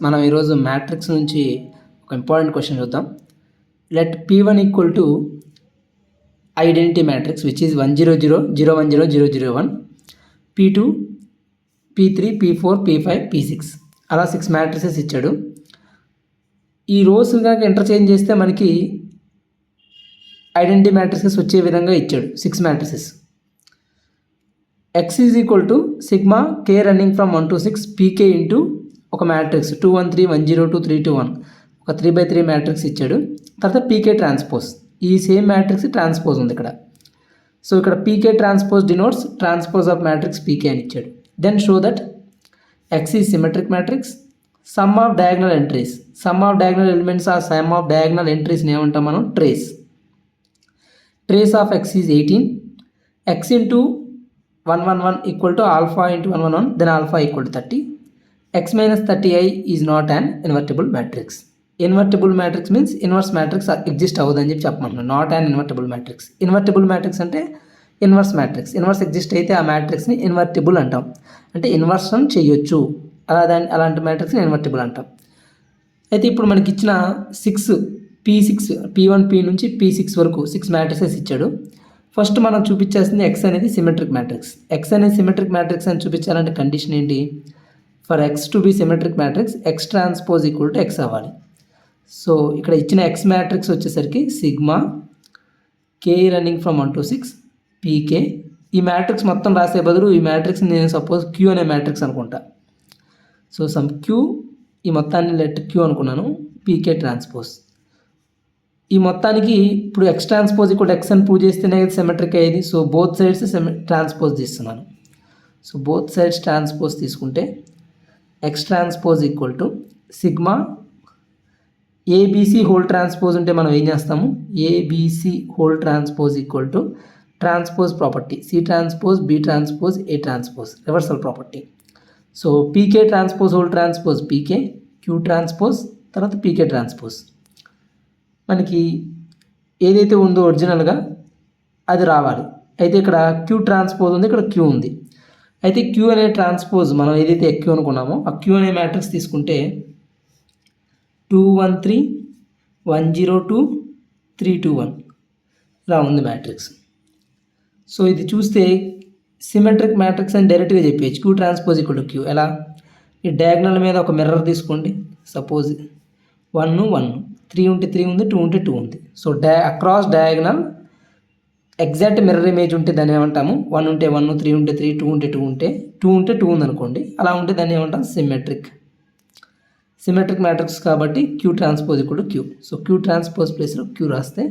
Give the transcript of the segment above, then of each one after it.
మనం ఈరోజు మ్యాట్రిక్స్ నుంచి ఒక ఇంపార్టెంట్ క్వశ్చన్ చూద్దాం. Let P1 equal to identity matrix which is 1 0 0 0 1 0 0 0 1, P2 P3 P4 P5 P6 అలా 6 మ్యాట్రిసెస్ ఇచ్చాడు. ఈ రోస్ కనుక ఇంటర్చేంజ్ చేస్తే మనకి ఐడెంటిటీ మ్యాట్రిసెస్ వచ్చే విధంగా ఇచ్చాడు 6 matrices. X is equal to sigma K running from 1 to 6 PK into ఒక మ్యాట్రిక్స్ 2 1 3 1 0 2 3 2 1 ఒక 3/3 మ్యాట్రిక్స్ ఇచ్చాడు. తర్వాత PK ట్రాన్స్పోజ్, ఈ సేమ్ మ్యాట్రిక్స్ ట్రాన్స్పోజ్ ఉంది ఇక్కడ. సో ఇక్కడ PK transpose denotes transpose of matrix PK అని ఇచ్చాడు. Then show that X is symmetric matrix. Sum of diagonal entries, sum of diagonal elements or sum of diagonal ఎంట్రీస్ని ఏమంటాం మనం? Trace. Trace of X is 18. X into 1 1 1 equal to alpha into 1 1 1, then alpha equal to 30. X minus 30i is not an invertible matrix. Invertible matrix means inverse matrix exist అవ్వదని చెప్పమంటున్నాను. Not an invertible matrix. Invertible matrix అంటే inverse matrix. Inverse exist అయితే ఆ మ్యాట్రిక్స్ని invertible అంటాం. అంటే inversion చేయొచ్చు, అలాంటి మ్యాట్రిక్స్ని invertible అంటాం. అయితే ఇప్పుడు మనకి ఇచ్చిన 6 P6 P1 P నుంచి P6 వరకు 6 మ్యాట్రిసెస్ ఇచ్చాడు. ఫస్ట్ మనం చూపించాల్సింది X అనేది సిమెట్రిక్ మ్యాట్రిక్స్. X అనేది సిమెట్రిక్ మ్యాట్రిక్స్ అని చూపించాలంటే కండిషన్ ఏంటి? For X to be symmetric matrix X transpose equal to X అవ్వాలి. సో ఇక్కడ ఇచ్చిన X మ్యాట్రిక్స్ వచ్చేసరికి sigma K running from 1 to 6 PK. ఈ మ్యాట్రిక్స్ మొత్తం రాసే బదులు ఈ మ్యాట్రిక్స్ నేను సపోజ్ Q అనే మ్యాట్రిక్స్ అనుకుంటా. సో సమ్ Q, ఈ మొత్తాన్ని లెట్ Q అనుకున్నాను. PK transpose. ఈ మొత్తానికి ఇప్పుడు X ట్రాన్స్పోజ్ ఈక్వల్ X అని ప్రూవ్ చేస్తేనే సిమెట్రిక్ అయ్యేది. సో బోత్ సైడ్స్ ట్రాన్స్పోజ్ తీస్తున్నాను. సో బోత్ సైడ్స్ ట్రాన్స్పోజ్ తీసుకుంటే X transpose equal to sigma ABC whole transpose ఉంటే మనం ఏం చేస్తాము? ABC whole transpose equal to transpose property C transpose B transpose A transpose reversal property. So PK transpose whole transpose PK, Q transpose, తర్వాత PK transpose. మనకి ఏదైతే ఉందో ఒరిజినల్గా అది రావాలి. అయితే ఇక్కడ Q ట్రాన్స్పోజ్ ఉంది, ఇక్కడ Q ఉంది. అయితే Q అనే ట్రాన్స్పోజ్ మనం ఏదైతే Q అనుకున్నామో ఆ Q అనే మ్యాట్రిక్స్ తీసుకుంటే 2 1 3 1 0 2 3 2 1 ఇలా ఉంది మ్యాట్రిక్స్. సో ఇది చూస్తే సిమెట్రిక్ మ్యాట్రిక్స్ అని డైరెక్ట్గా చెప్పేయచ్చు. Q transpose equal to Q. ఎలా? ఈ డయాగ్నల్ మీద ఒక మిర్రర్ తీసుకోండి. సపోజ్ 1 1 3 ఉంటే 3 ఉంది, 2 ఉంటే 2 ఉంది. So across diagonal exact mirror image ఉంటే దాన్ని ఏమంటాము? 1 ఉంటే 1, 3 ఉంటే 3, 2 ఉంటే 2 ఉంటే 2 ఉంటే 2 ఉంది అనుకోండి. అలా ఉంటే దాన్ని ఏమంటాం? సిమెట్రిక్. సిమెట్రిక్ మ్యాట్రిక్స్ కాబట్టి Q transpose equal to Q. So Q transpose ప్లేస్లో Q రాస్తే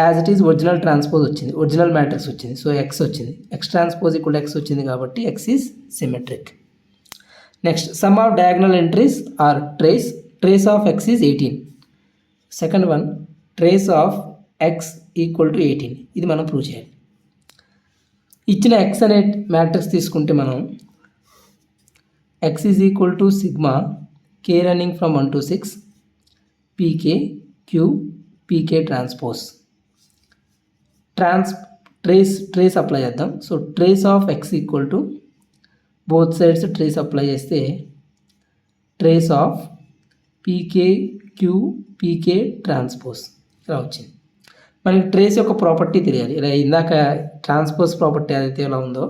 as it is original transpose వచ్చింది, ఒరిజినల్ మ్యాట్రిక్స్ వచ్చింది. సో X వచ్చింది. X transpose equal to X వచ్చింది కాబట్టి X is symmetric. Next sum of diagonal entries are trace. Trace of X is 18. Second one trace of X equal to 18. ఇది మనం prove చేయాలి. ఇచ్చిన X అనే matrix తీసుకుంటే మనం X is equal to sigma K running from 1 to 6 PK Q PK transpose. Trace apply చేద్దాం. So trace of X equal to both sides trace apply చేస్తే trace of PK Q PK transpose ఇలా వచ్చింది. మనకి trace యొక్క property తెలియాలి. ఇలా ఇందాక transpose property ఏదైతే ఎలా ఉందో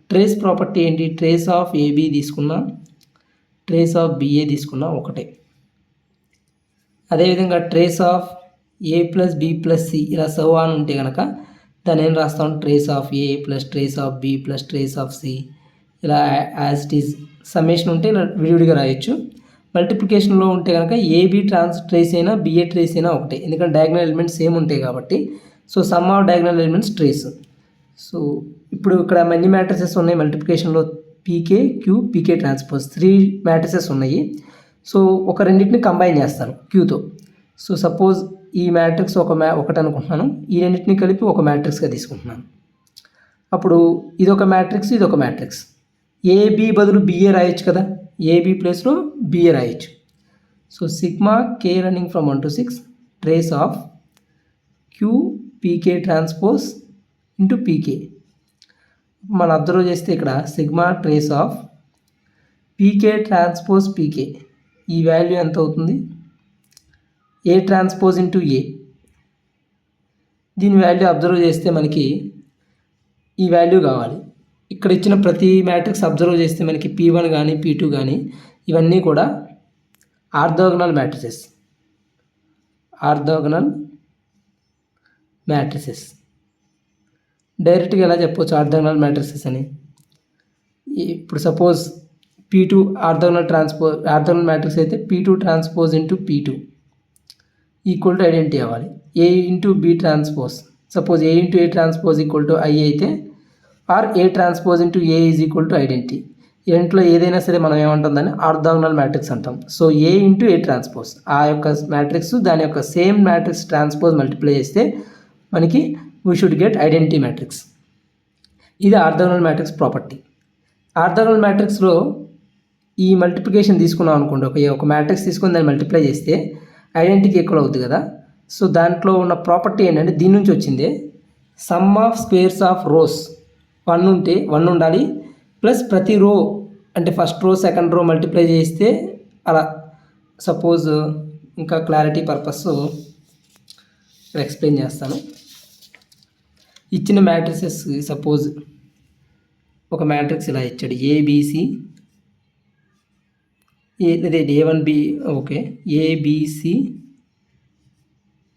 ట్రేస్ ప్రాపర్టీ ఏంటి? ట్రేస్ ఆఫ్ AB తీసుకున్నా, ట్రేస్ ఆఫ్ BA తీసుకున్నా ఒకటే. అదేవిధంగా trace of A plus B plus C ఇలా సో ఆన్ ఉంటే కనుక దాన్ని ఏం రాస్తాం? Trace of A plus trace of B plus trace of C ఇలా యాజ్ ఇట్ ఈజ్. సమ్మేషన్ ఉంటే ఇలా విడివిడిగా రాయొచ్చు. మల్టిప్లికేషన్లో ఉంటే కనుక AB ట్రేస్ అయినా BA ట్రేస్ అయినా ఒకటే, ఎందుకంటే డయాగ్నల్ ఎలిమెంట్స్ సేమ్ ఉంటాయి కాబట్టి. So sum of diagonal elements trace. So ఇప్పుడు ఇక్కడ ఎన్ని మ్యాట్రిసెస్ ఉన్నాయి మల్టిప్లికేషన్లో? PK Q PK transpose 3 matrices ఉన్నాయి. సో ఒక రెండింటిని కంబైన్ చేస్తాను Qతో. సో సపోజ్ ఈ మ్యాట్రిక్స్ ఒకటి అనుకుంటున్నాను, ఈ రెండింటిని కలిపి ఒక మ్యాట్రిక్స్గా తీసుకుంటున్నాను. అప్పుడు ఇదొక మ్యాట్రిక్స్, ఇదొక మ్యాట్రిక్స్. AB బదులు BA రాయొచ్చు కదా, AB ప్లేస్లో BA రాయొచ్చు. So sigma K running from 1 to 6 trace of Q PK transpose into PK. మనం అబ్జర్వ్ చేస్తే ఇక్కడ sigma trace of PK transpose PK ఈ వాల్యూ ఎంత అవుతుంది? A transpose into A. దీని వాల్యూ అబ్జర్వ్ చేస్తే మనకి ఈ వాల్యూ కావాలి. ఇక్కడ ఇచ్చిన ప్రతి మ్యాట్రిక్స్ అబ్జర్వ్ చేస్తే మనకి P1 కానీ P2 కానీ ఇవన్నీ కూడా ఆర్థోగనల్ మ్యాట్రిసెస్. డైరెక్ట్గా ఎలా చెప్పవచ్చు ఆర్థోగనల్ మ్యాట్రిసెస్ అని? ఇప్పుడు సపోజ్ P2 ఆర్థోగనల్ మ్యాట్రిక్స్ అయితే P2 transpose into P2 equal to identity అవ్వాలి. A into B transpose, suppose A into A transpose equal to I అయితే or A transpose into A is equal to identity. ఇంట్లో ఏదైనా సరే మనం ఏమంటుందని orthogonal matrix అంటాం. So A into A transpose ఆ యొక్క మ్యాట్రిక్స్ దాని యొక్క సేమ్ మ్యాట్రిక్స్ ట్రాన్స్పోజ్ మల్టిప్లై చేస్తే మనకి we should get identity matrix. ఇది ఆర్థోగనల్ మ్యాట్రిక్స్ ప్రాపర్టీ. ఆర్థోగనల్ మ్యాట్రిక్స్లో ఈ మల్టిప్లికేషన్ తీసుకున్నాం అనుకోండి, ఒక మ్యాట్రిక్స్ తీసుకుని దాన్ని మల్టిప్లై చేస్తే ఐడెంటిటీకి ఈక్వల్ అవుతుంది కదా. సో దాంట్లో ఉన్న ప్రాపర్టీ ఏంటంటే దీని నుంచి వచ్చిందే, some of squares of rose 1 ఉంటే 1 ఉండాలి, ప్లస్ ప్రతి రో అంటే ఫస్ట్ రో సెకండ్ రో మల్టిప్లై చేస్తే అలా. సపోజ్ ఇంకా క్లారిటీ పర్పస్ ఎక్స్ప్లెయిన్ చేస్తాను. ఇచ్చిన మ్యాట్రిసెస్ సపోజ్ ఒక మ్యాట్రిక్స్ ఇలా ఇచ్చాడు, ABC A1B, okay, ABC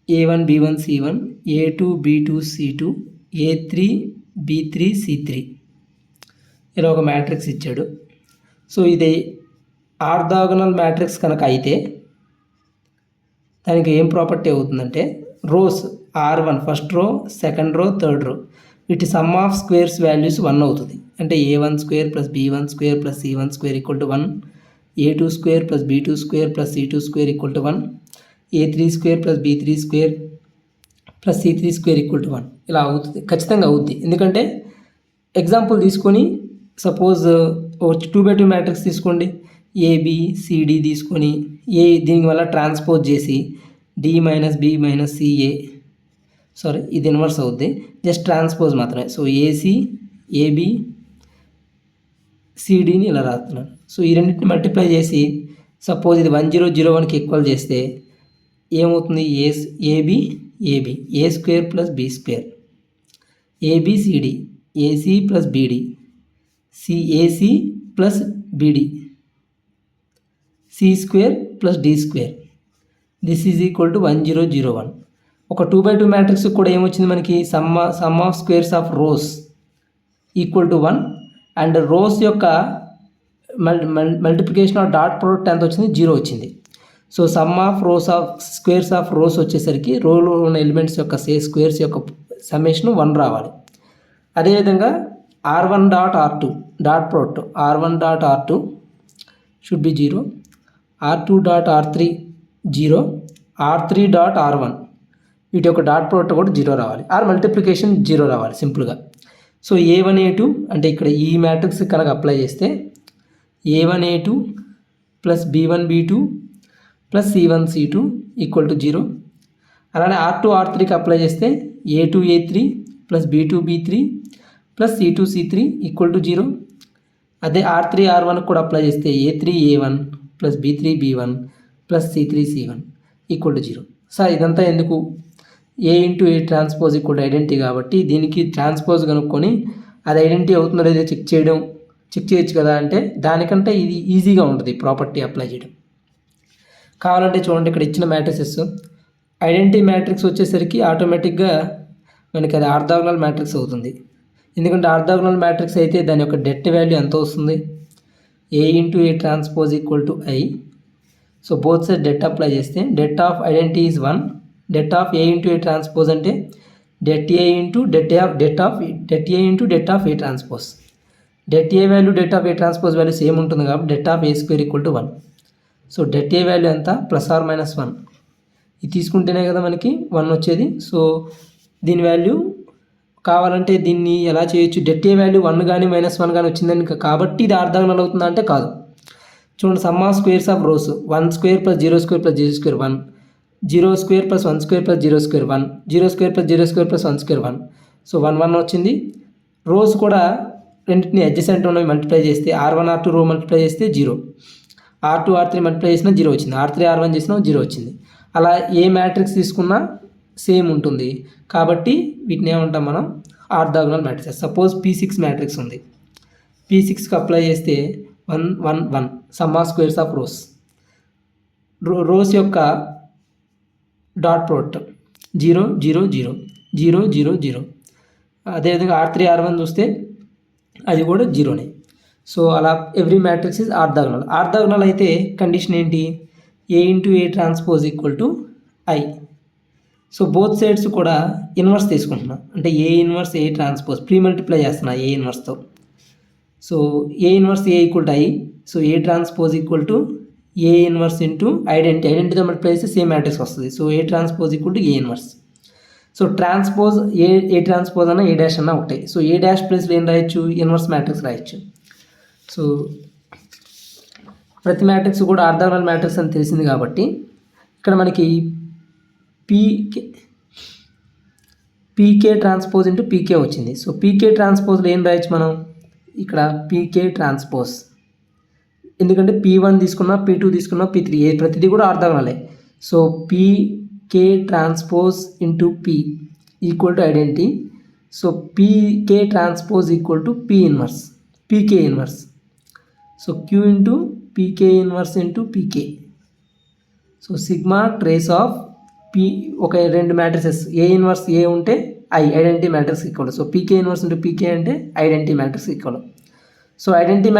A1 B1 C1 A2 B2 C2 A3 B3 C3 ఇలా ఒక మ్యాట్రిక్స్ ఇచ్చాడు. సో ఇది ఆర్థోగనల్ మ్యాట్రిక్స్ కనుక అయితే దానికి ఏం ప్రాపర్టీ అవుతుందంటే, rows R1 first row second row third row వీటి సమ్ ఆఫ్ స్క్వేర్స్ వాల్యూస్ 1 అవుతుంది. అంటే A1 square plus B1 square plus C1 square equal to 1, A2 square plus B2 square plus C2 square equal to 1, A3 square plus B3 square plus C3 square equal to 1 ఇలా అవుతుంది. ఖచ్చితంగా అవుద్ది. ఎందుకంటే example తీసుకొని suppose 2x2 matrix తీసుకోండి, ABCD తీసుకొని దీనివల్ల transpose చేసి D minus B minus CA, sorry ఇది ఇన్వర్స్ అవుద్ది, జస్ట్ ట్రాన్స్పోజ్ మాత్రమే. సో AC AB CDని ఇలా రాస్తున్నాను. సో ఈ రెండింటిని మల్టిప్లై చేసి సపోజ్ ఇది 1001కి ఈక్వల్ చేస్తే ఏమవుతుంది, AB A square plus B square, ABCD AC plus BD AC plus BD C square plus D square, this is equal to 1001. ఒక 2x2 మ్యాట్రిక్స్ కూడా ఏమొచ్చింది మనకి, sum of squares of rows equal to 1 and rows యొక్క multiplication of dot product ఎంత వచ్చింది, 0 వచ్చింది. So sum of squares of rows వచ్చేసరికి రోలో ఉన్న ఎలిమెంట్స్ యొక్క స్క్వేర్స్ యొక్క సమ్మేషన్ 1 రావాలి. అదేవిధంగా R1 dot R2 dot product R1 dot R2 should be 0, R2 dot R3 0, R3 dot R1 వీటి యొక్క డాట్ ప్రోడక్ట్ కూడా 0 రావాలి, ఆర్ మల్టిప్లికేషన్ 0 రావాలి సింపుల్గా. సో A1 A2 అంటే ఇక్కడ ఈ మ్యాట్రిక్స్ కనుక అప్లై చేస్తే A1 A2 plus B1 B2 plus C1 C2 equal to 0. అలానే R2 R3కి అప్లై చేస్తే A2 A3 plus B2 B3 plus C2 C3 equal to 0. అదే R3 R1 కూడా అప్లై చేస్తే A3 A1 plus B3 B1 plus C3 C1 equal to 0. Sir ఇదంతా ఎందుకు, A into A transpose equal identity కాబట్టి దీనికి transpose కనుక్కొని అది identity అవుతుందో లేదో చెక్ చేయొచ్చు కదా. అంటే దానికంటే ఇది ఈజీగా ఉంటుంది ప్రాపర్టీ అప్లై చేయడం. కావాలంటే చూడండి, ఇక్కడ ఇచ్చిన మ్యాట్రిసెస్ ఐడెంటిటీ మ్యాట్రిక్స్ వచ్చేసరికి ఆటోమేటిక్గా మనకి అది ఆర్థోగనల్ మ్యాట్రిక్స్ అవుతుంది. ఎందుకంటే ఆర్థోగనల్ మ్యాట్రిక్స్ అయితే దాని యొక్క డెట్ వాల్యూ ఎంత వస్తుంది, A into A transpose equal to I. So both side det apply చేస్తే det of identity is 1, det of A into A transpose అంటే det A into det A into det of A transpose. Det A value det of A transpose value same ఉంటుంది కాబట్టి det of A square equal to 1. So det A value ఎంత, plus or minus 1. ఇది తీసుకుంటేనే కదా మనకి 1 వచ్చేది. So దీని value కావాలంటే దీన్ని ఎలా చేయొచ్చు, డెట్ A వాల్యూ 1 కానీ -1 కానీ వచ్చిందని కాబట్టి ఇది ఆర్థోగనల్ అవుతుందా అంటే కాదు. చూడండి, some of squares of rose 1 square plus 0 square plus 0 square 1, 0 square plus 1 square plus 0 square 1, 0 square plus 0 square plus 1 square 1. So 1 1 వచ్చింది. రోస్ కూడా రెండింటిని అడ్జసెంట్ ఉన్నవి మల్టిప్లై చేస్తే R1 R2 రో మల్టిప్లై చేస్తే 0, R2 R3 మల్టిప్లై చేసినా 0 వచ్చింది, R3 R1 చేసినా 0 వచ్చింది. అలా ఏ మ్యాట్రిక్స్ తీసుకున్నా సేమ్ ఉంటుంది. కాబట్టి వీటిని ఏమంటాం మనం, orthogonal matrix. Suppose P6 matrix ఉంది, P6కి అప్లై చేస్తే 1 1 1 sum of squares of rows, rows యొక్క డాట్ ప్రోడక్ట్ 0 0 0 0 0 0. అదేవిధంగా R3 R1 చూస్తే అది కూడా 0నే. సో అలా every matrix is orthogonal. Orthogonal అయితే కండిషన్ ఏంటి, A into A transpose equal to I. So both sides కూడా ఇన్వర్స్ తీసుకుంటున్నా, అంటే A inverse A transpose pre multiply చేస్తున్నా A ఇన్వర్స్తో. So A inverse A equal to I. So A transpose equal to A inverse into ఐడెంటిటీతో multiply చేస్తే same matrix వస్తుంది. So A transpose equal to A inverse. So transpose A transpose అన్న ఏ dash అన్న ఒకటే. So ఏ dash ప్లేస్లో ఏం రాయొచ్చు, inverse matrix రాయొచ్చు. సో ప్రతి మ్యాట్రిక్స్ కూడా ఆర్థోగోనల్ మ్యాట్రిక్స్ అని తెలిసింది కాబట్టి ఇక్కడ మనకి పీకే ట్రాన్స్పోజ్ ఇంటూ పీకే వచ్చింది. సో పీకే ట్రాన్స్పోజ్లో ఏం రాయొచ్చు మనం, ఇక్కడ పీకే ట్రాన్స్పోజ్, ఎందుకంటే P1 తీసుకున్నా P2 తీసుకున్నా P3 ప్రతిదీ కూడా ఆర్థోగోనలే. So PK transpose into P equal to identity. So PK transpose equal to P inverse, PK inverse. So Q into PK inverse into PK. So sigma trace of P, ఒక రెండు matrices A inverse A ఉంటే identity matrix equal. So PK inverse into PK అంటే identity matrix equal. So identity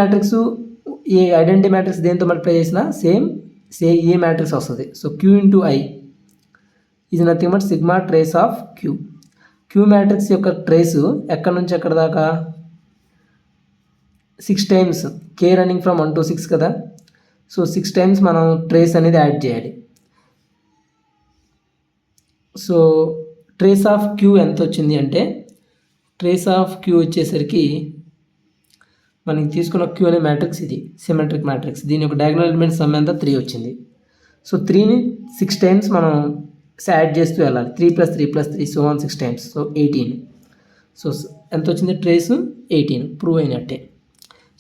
matrix దేంతో multiply చేసినా same A matrix వస్తుంది. So Q into I is nothing but sigma trace of Q matrix యొక్క trays ఎక్కడి నుంచి ఎక్కడ దాకా 6 times, K running from 1 to 6 కదా. సో 6 టైమ్స్ మనం ట్రేస్ అనేది యాడ్ చేయాలి. సో ట్రేస్ ఆఫ్ Q ఎంత వచ్చింది అంటే, ట్రేస్ ఆఫ్ Q వచ్చేసరికి మనకి తీసుకున్న Q అనే మ్యాట్రిక్స్ ఇది సిమెట్రిక్ మ్యాట్రిక్స్, దీని యొక్క డయాగోనల్ ఎలిమెంట్ సమ్ ఎంత 3 వచ్చింది. సో 3ని 6 టైమ్స్ మనం యాడ్ చేస్తూ వెళ్ళాలి, 3 + 3 + 3 సో 6 టైమ్స్, సో 18. సో ఎంత వచ్చింది, ట్రేస్ 18, ప్రూవ్ అయినట్టే.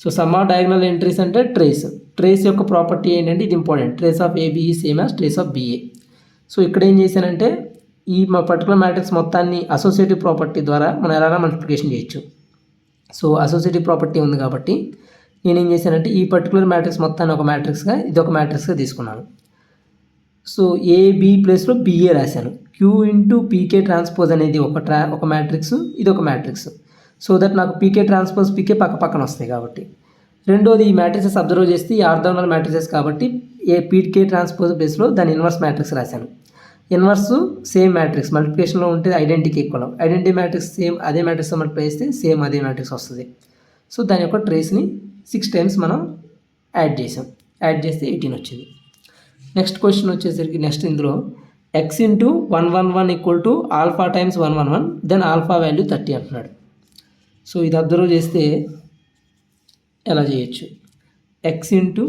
So sum of diagonal entries అంటే ట్రేస్ యొక్క ప్రాపర్టీ ఏంటంటే ఇది important, trace of AB same as trace of BA. So ఇక్కడ ఏం చేశానంటే ఈ పర్టికులర్ మ్యాట్రిక్స్ మొత్తాన్ని అసోసియేటివ్ ప్రాపర్టీ ద్వారా మనం ఎలా మల్టిప్లికేషన్ చేయొచ్చు. సో అసోసియేటివ్ ప్రాపర్టీ ఉంది కాబట్టి నేనేం చేశానంటే ఈ పర్టికులర్ మ్యాట్రిక్స్ మొత్తాన్ని ఒక మ్యాట్రిక్స్గా, ఇది ఒక మ్యాట్రిక్స్గా తీసుకున్నాను. సో AB ప్లేస్లో BA రాశాను. Q ఇంటూ పీకే ట్రాన్స్పోజ్ అనేది ఒక మ్యాట్రిక్స్, ఇది ఒక మ్యాట్రిక్స్. సో దట్ నాకు పీకే ట్రాన్స్పోజ్ పీకే పక్కన వస్తాయి కాబట్టి. రెండోది ఈ మ్యాట్రిక్సెస్ అబ్జర్వ్ చేస్తే ఈ ఆర్థోగోనల్ మ్యాట్రిక్సెస్ కాబట్టి పీకే ట్రాన్స్పోజ్ ప్లేస్లో దాని ఇన్వర్స్ మ్యాట్రిక్స్ రాశాను. ఇన్వర్స్ సేమ్ మ్యాట్రిక్స్ మల్టిప్లికేషన్లో ఉంటే ఐడెంటిటీకి ఈక్వల్, ఐడెంటిటీ మ్యాట్రిక్స్ సేమ్ అదే మ్యాట్రిక్స్ మల్టిప్లై చేస్తే సేమ్ అదే మ్యాట్రిక్స్ వస్తుంది. సో దాని యొక్క ట్రేస్ని 6 టైమ్స్ మనం యాడ్ చేస్తే 18 వచ్చింది. నెక్స్ట్ క్వశ్చన్ వచ్చేసరికి ఇందులో x into 111 equal to alpha times 111 then alpha value 30 అంటున్నాడు. సో ఇది అబ్జర్వ్ చేస్తే ఎలా చేయొచ్చు, x ఇంటూ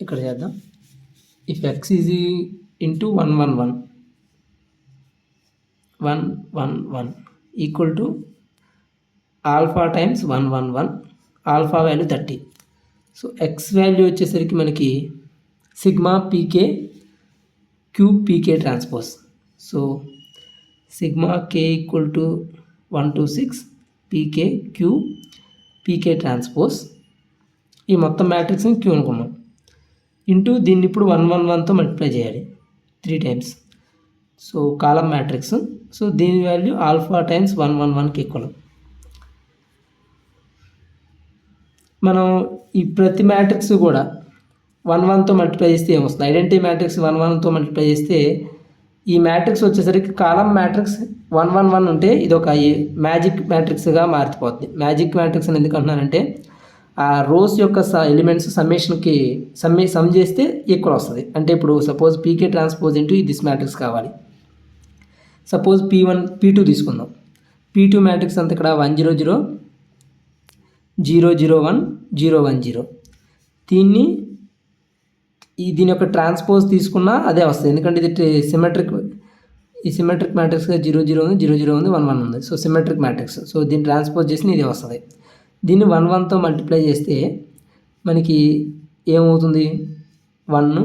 ఇక్కడ చేద్దాం, if x is into 111 equal to alpha times 111 alpha value 30. So x value వచ్చేసరికి మనకి sigma P K Q P K transpose. So sigma K equal to 1 to 6 P K Q P K transpose, ఈ మొత్తం మ్యాట్రిక్స్ని queue అనుకున్నాం, into దీన్ని ఇప్పుడు 111తో multiply చేయాలి 3 times. So కాలం matrix, so దీని value alpha times 111కి equal. మనం ఈ ప్రతి మ్యాట్రిక్స్ కూడా 1 మల్టిప్లై చేస్తే ఏమొస్తుంది, ఐడెంటిటీ మ్యాట్రిక్స్ 1 మల్టిప్లై చేస్తే ఈ మ్యాట్రిక్స్ వచ్చేసరికి కాలం మ్యాట్రిక్స్ 1 ఉంటే ఇది ఒక మ్యాజిక్ మ్యాట్రిక్స్గా మారిపోద్ది. మ్యాజిక్ మ్యాట్రిక్స్ అని ఎందుకు అంటున్నానంటే ఆ రోస్ యొక్క ఎలిమెంట్స్ సమ్ చేస్తే ఈక్వల్ వస్తుంది. అంటే ఇప్పుడు suppose PK transpose into this matrix కావాలి, సపోజ్ P2 తీసుకుందాం. P2 మ్యాట్రిక్స్ అంతా ఇక్కడ 1 0 0 0 0 1 0 1 0. దీని యొక్క ట్రాన్స్పోజ్ తీసుకున్నా అదే వస్తుంది, ఎందుకంటే ఇది సిమెట్రిక్ ఈ సిమెట్రిక్ మ్యాట్రిక్స్గా 0 0 ఉంది, 0 0 ఉంది, 1 1 ఉంది. So symmetric matrix. సో దీన్ని ట్రాన్స్పోజ్ చేసి ఇది వస్తుంది. దీన్ని 1 1తో మల్టిప్లై చేస్తే మనకి ఏమవుతుంది? 1,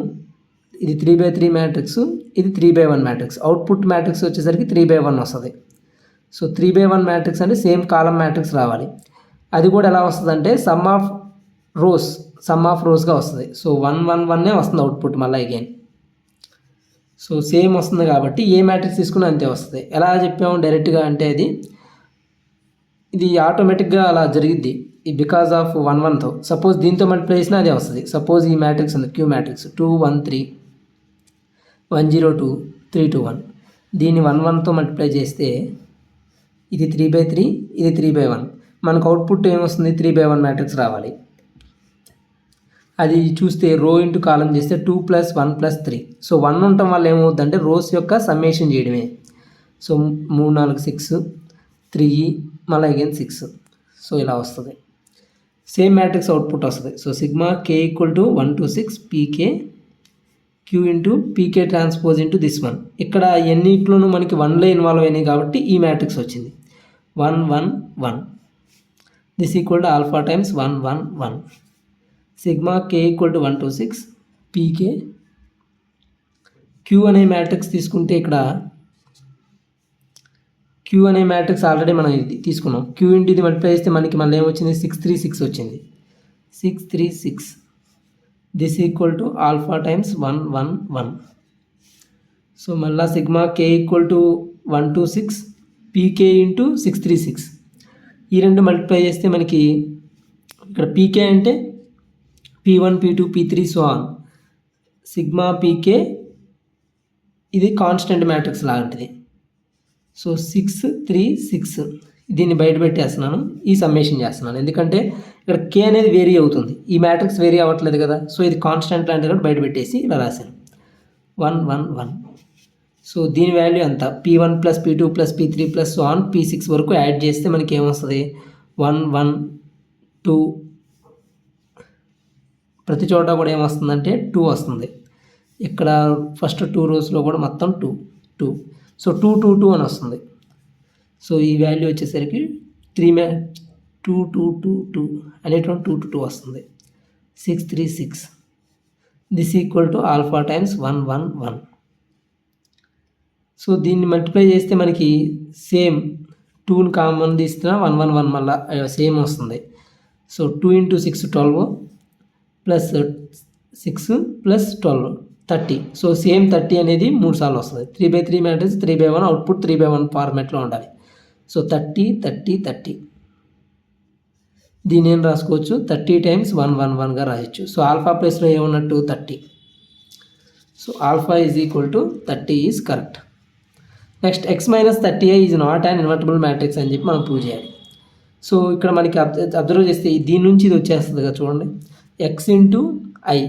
ఇది 3/3 మ్యాట్రిక్స్, ఇది 3/1 మ్యాట్రిక్స్. అవుట్పుట్ మ్యాట్రిక్స్ వచ్చేసరికి 3/1 వస్తుంది. సో 3/1 మ్యాట్రిక్స్ అంటే సేమ్ కాలం మ్యాట్రిక్స్ రావాలి. అది కూడా ఎలా వస్తుందంటే సమ్ ఆఫ్ రోస్గా వస్తుంది. సో 1 1 1 వస్తుంది అవుట్పుట్ మళ్ళీ అగైన్. సో సేమ్ వస్తుంది కాబట్టి ఏ మ్యాట్రిక్స్ తీసుకున్నా అంతే వస్తుంది. ఎలా చెప్పాము డైరెక్ట్గా అంటే ఇది ఆటోమేటిక్గా అలా జరిగిద్ది బికాజ్ ఆఫ్ 1 1తో. సపోజ్ దీంతో మల్టిప్లై చేసినా అదే వస్తుంది. సపోజ్ ఈ మ్యాట్రిక్స్ ఉంది క్యూ మ్యాట్రిక్స్ 2 1 3 1 0 2 3 2 1. దీన్ని 1 1తో మల్టిప్లై చేస్తే ఇది 3/3, ఇది 3/1. మనకు అవుట్పుట్ ఏమొస్తుంది? 3/1 మ్యాట్రిక్స్ రావాలి. అది చూస్తే రో ఇంటూ కాలం చేస్తే 2 + 1 + 3. సో 1 ఉండటం వల్ల ఏమవుతుందంటే రోస్ యొక్క సమ్మేషన్ చేయడమే. సో 3 4 6 3 మళ్ళీ అగైన్ 6. సో ఇలా వస్తుంది. సేమ్ మ్యాట్రిక్స్ అవుట్పుట్ వస్తుంది. So sigma k = 1 to 6 pk q into pk transpose into this one. ఇక్కడ ఎన్నిట్లోనూ మనకి 1లే ఇన్వాల్వ్ అయినాయి కాబట్టి ఈ మ్యాట్రిక్స్ వచ్చింది 1 1 1. This equal to alpha times 1 1 1. Sigma k = 1 to 6 pk q అనే మ్యాట్రిక్స్ తీసుకుంటే ఇక్కడ q అనే మ్యాట్రిక్స్ ఆల్రెడీ మనం ఇది తీసుకున్నాం. q ఇంటూ ఇది మల్టిప్లై చేస్తే మనకి మళ్ళీ ఏమొచ్చింది? 6 3 6 వచ్చింది. 6 3 6. This equal to alpha times 1 1 1. So మళ్ళీ sigma k = 1 to 6 pk into 6 3 6. ఈ రెండు మల్టిప్లై చేస్తే మనకి ఇక్కడ pk అంటే p1 p2 p3 so on. Sigma pk ఇది కాన్స్టెంట్ మ్యాట్రిక్స్ లాంటిది. సో 6 3 6 దీన్ని బయట పెట్టేస్తున్నాను, ఈ సమ్మేషన్ చేస్తున్నాను. ఎందుకంటే ఇక్కడ k అనేది వేరీ అవుతుంది, ఈ మ్యాట్రిక్స్ వేరీ అవ్వట్లేదు కదా. సో ఇది కాన్స్టెంట్ లాంటిది కూడా బయట పెట్టేసి ఇలా రాశాను 1 1 1. సో దీని వాల్యూ అంతా p1 + p2 + p3 + so on p6 వరకు యాడ్ చేస్తే మనకి ఏమొస్తుంది? 1 1 2. ప్రతి చోట కూడా ఏమొస్తుందంటే 2 వస్తుంది. ఇక్కడ ఫస్ట్ 2 రోస్లో కూడా మొత్తం 2 2. సో 2 2 2 అని వస్తుంది. సో ఈ వాల్యూ వచ్చేసరికి 2 2 2 2 అనేటువంటి 2 2 వస్తుంది. 6 3 6. This equal to alpha times 1 1 1. So దీన్ని మల్టిప్లై చేస్తే మనకి సేమ్ 2ని కామన్ తీస్తున్నా 1 1 1 మళ్ళీ సేమ్ వస్తుంది. So 2 × 6 12 plus 6 plus 12 30. So same 30 అనేది 3 సార్లు వస్తుంది. 3/3 మ్యాట్రిక్స్ 3/1 అవుట్పుట్ 3/1 ఫార్మాట్లో ఉండాలి. సో 30 30 30. దీని ఏం రాసుకోవచ్చు? 30 × 1 1 1గా రాయొచ్చు. సో ఆల్ఫా ప్లేస్లో ఏమన్నట్టు 30. So alpha = 30 is correct. Next x - 30i is not an invertible matrix అని చెప్పి మనం ప్రూవ్ చేయాలి. సో ఇక్కడ మనకి అబ్జర్వ్ చేస్తే దీని నుంచి ఇది వచ్చేస్తుంది కదా చూడండి. x × i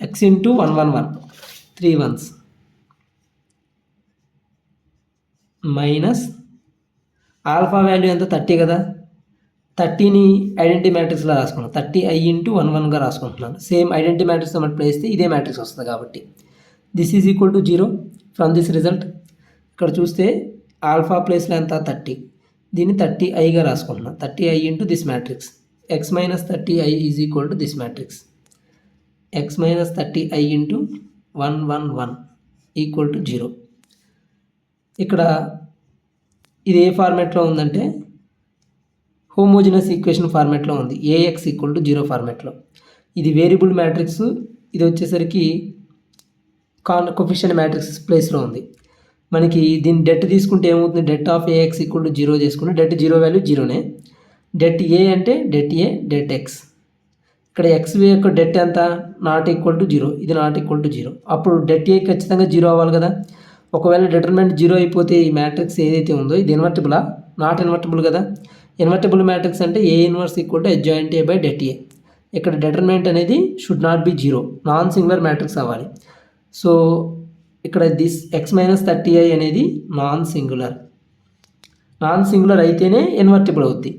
x × 1 1 1 3 1s minus alpha value ఎంత 30 కదా. 30ని ఐడెంటిటీ మ్యాట్రిక్స్లో రాసుకున్నాను. 30i × 1 1గా రాసుకుంటున్నాను. సేమ్ ఐడెంటిటీ మ్యాట్రిక్స్తో మల్టిప్లై చేస్తే ఇదే మ్యాట్రిక్స్ వస్తుంది కాబట్టి this is equal to 0 from this result. ఇక్కడ చూస్తే ఆల్ఫా ప్లేస్లో ఎంత 30, దీన్ని 30iగా రాసుకుంటున్నాను. 30i × this matrix. x - 30i is equal to this matrix. x - 30i × 1 1 1 equal to 0. ఇక్కడ ఇది ఏ ఫార్మాట్లో ఉందంటే హోమోజినస్ ఈక్వేషన్ ఫార్మాట్లో ఉంది. ax = 0 ఫార్మాట్లో. ఇది వేరియబుల్ మ్యాట్రిక్స్, ఇది వచ్చేసరికి కోఎఫిషియంట్ మ్యాట్రిక్స్ ప్లేస్లో ఉంది. మనకి దీన్ని డెట్ తీసుకుంటే ఏమవుతుంది? det ఆఫ్ ax = 0 చేసుకుంటే det 0 వాల్యూ 0నే. det a అంటే det a det x. ఇక్కడ x యొక్క det ఎంత? Not equal to 0. ఇది నాట్ ఈక్వల్ టు 0. అప్పుడు det a ఖచ్చితంగా 0 అవ్వాలి కదా. ఒకవేళ డిటర్మినెంట్ 0 అయిపోతే ఈ మ్యాట్రిక్స్ ఏదైతే ఉందో ఇది ఇన్వర్టిబులా? నాట్ ఇన్వర్టిబుల్ కదా. ఇన్వర్టిబుల్ మ్యాట్రిక్స్ అంటే a inverse = adjoint a / det a. ఇక్కడ డిటర్మినెంట్ అనేది should not be 0, non singular matrix అవ్వాలి. సో ఇక్కడ దిస్ x - 30i అనేది నాన్ సింగులర్ అయితేనే ఇన్వర్టిబుల్ అవుద్ది.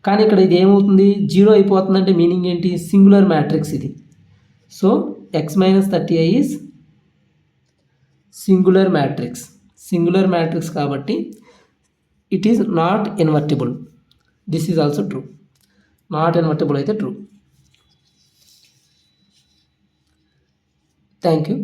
కానీ ఇక్కడ ఇది ఏమవుతుంది? 0 అయిపోతుందంటే మీనింగ్ ఏంటి? సింగులర్ మ్యాట్రిక్స్ ఇది. So x - 30i is singular matrix కాబట్టి it is not invertible. This is also true. Not invertible అయితే ట్రూ. Thank you.